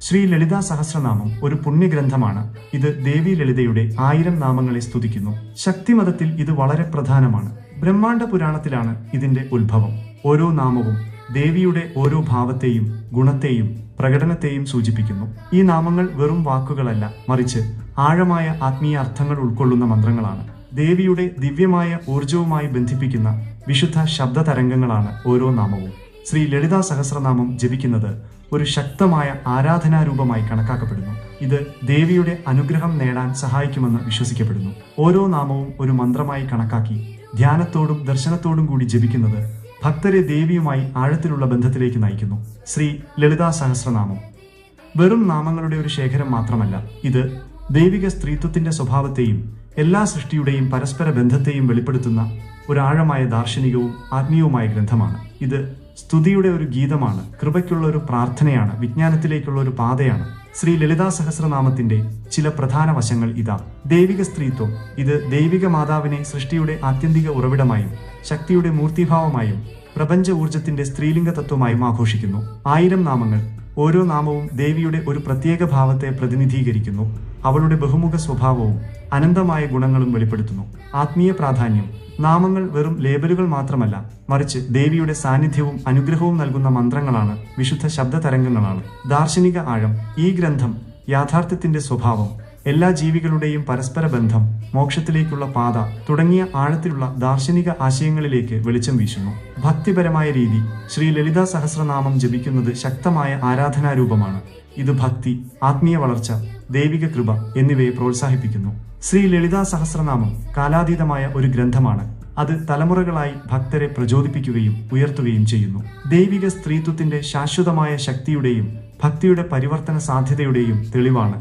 ശ്രീ ലളിതാ സഹസ്രനാമം ഒരു പുണ്യഗ്രന്ഥമാണ്. ഇത് ദേവി ലളിതയുടെ 1000 നാമങ്ങളെ സ്തുതിക്കുന്നു. ശക്തിമതത്തിൽ ഇത് വളരെ പ്രധാനമാണ്. ബ്രഹ്മാണ്ഡ പുരാണത്തിലാണ് ഇതിന്റെ ഉത്ഭവം. ഓരോ നാമവും ദേവിയുടെ ഓരോ ഭാവത്തെയും ഗുണത്തെയും പ്രകടനത്തെയും സൂചിപ്പിക്കുന്നു. ഈ നാമങ്ങൾ വെറും വാക്കുകളല്ല, മറിച്ച് ആഴമായ ആത്മീയ അർത്ഥങ്ങൾ ഉൾക്കൊള്ളുന്ന മന്ത്രങ്ങളാണ്. ദേവിയുടെ ദിവ്യമായ ഊർജവുമായി ബന്ധിപ്പിക്കുന്ന വിശുദ്ധ ശബ്ദ തരംഗങ്ങളാണ് ഓരോ നാമവും. ശ്രീ ലളിതാ സഹസ്രനാമം ജപിക്കുന്നത് ഒരു ശക്തമായ ആരാധനാരൂപമായി കണക്കാക്കപ്പെടുന്നു. ഇത് ദേവിയുടെ അനുഗ്രഹം നേടാൻ സഹായിക്കുമെന്ന് വിശ്വസിക്കപ്പെടുന്നു. ഓരോ നാമവും ഒരു മന്ത്രമായി കണക്കാക്കി ധ്യാനത്തോടും ദർശനത്തോടും കൂടി ജപിക്കുന്നത് ഭക്തരെ ദേവിയുമായി ആഴത്തിലുള്ള ബന്ധത്തിലേക്ക് നയിക്കുന്നു. ശ്രീ ലളിതാ സഹസ്രനാമം വെറും നാമങ്ങളുടെ ഒരു ശേഖരം മാത്രമല്ല, ഇത് ദൈവിക സ്ത്രീത്വത്തിന്റെ സ്വഭാവത്തെയും എല്ലാ സൃഷ്ടിയുടെയും പരസ്പര ബന്ധത്തെയും വെളിപ്പെടുത്തുന്ന ഒരു ആഴമായ ദാർശനികവും ആത്മീയവുമായ ഗ്രന്ഥമാണ്. ഇത് സ്തുതിയുടെ ഒരു ഗീതമാണ്, കൃപയ്ക്കുള്ള ഒരു പ്രാർത്ഥനയാണ്, വിജ്ഞാനത്തിലേക്കുള്ള ഒരു പാതയാണ്. ശ്രീ ലളിതാ സഹസ്രനാമത്തിന്റെ ചില പ്രധാന വശങ്ങൾ ഇതാ. ദൈവിക സ്ത്രീത്വം. ഇത് ദൈവിക മാതാവിനെ സൃഷ്ടിയുടെ ആത്യന്തിക ഉറവിടമായും ശക്തിയുടെ മൂർത്തിഭാവമായും പ്രപഞ്ച ഊർജത്തിന്റെ സ്ത്രീലിംഗ തത്വമായും ആഘോഷിക്കുന്നു. 1000 നാമങ്ങൾ. ഓരോ നാമവും ദേവിയുടെ ഒരു പ്രത്യേക ഭാവത്തെ പ്രതിനിധീകരിക്കുന്നു. അവളുടെ ബഹുമുഖ സ്വഭാവവും അനന്തമായ ഗുണങ്ങളും വെളിപ്പെടുത്തുന്നു. ആത്മീയ പ്രാധാന്യം. നാമങ്ങൾ വെറും ലേബലുകൾ മാത്രമല്ല, മറിച്ച് ദേവിയുടെ സാന്നിധ്യവും അനുഗ്രഹവും നൽകുന്ന മന്ത്രങ്ങളാണ്, വിശുദ്ധ ശബ്ദ തരംഗങ്ങളാണ്. ദാർശനിക ആഴം. ഈ ഗ്രന്ഥം യാഥാർത്ഥ്യത്തിന്റെ സ്വഭാവം, എല്ലാ ജീവികളുടെയും പരസ്പര ബന്ധം, മോക്ഷത്തിലേക്കുള്ള പാത തുടങ്ങിയ ആഴത്തിലുള്ള ദാർശനിക ആശയങ്ങളിലേക്ക് വെളിച്ചം വീശുന്നു. ഭക്തിപരമായ രീതി. ശ്രീ ലളിതാ സഹസ്രനാമം ജപിക്കുന്നത് ശക്തമായ ആരാധനാരൂപമാണ്. ഇത് ഭക്തി, ആത്മീയ വളർച്ച, ദൈവിക കൃപ എന്നിവയെ പ്രോത്സാഹിപ്പിക്കുന്നു. ശ്രീ ലളിതാ സഹസ്രനാമം കാലാതീതമായ ഒരു ഗ്രന്ഥമാണ്. അത് തലമുറകളായി ഭക്തരെ പ്രചോദിപ്പിക്കുകയും ഉയർത്തുകയും ചെയ്യുന്നു. ദൈവിക സ്ത്രീത്വത്തിന്റെ ശാശ്വതമായ ശക്തിയുടെയും ഭക്തിയുടെ പരിവർത്തന സാധ്യതയുടെയും തെളിവാണ്.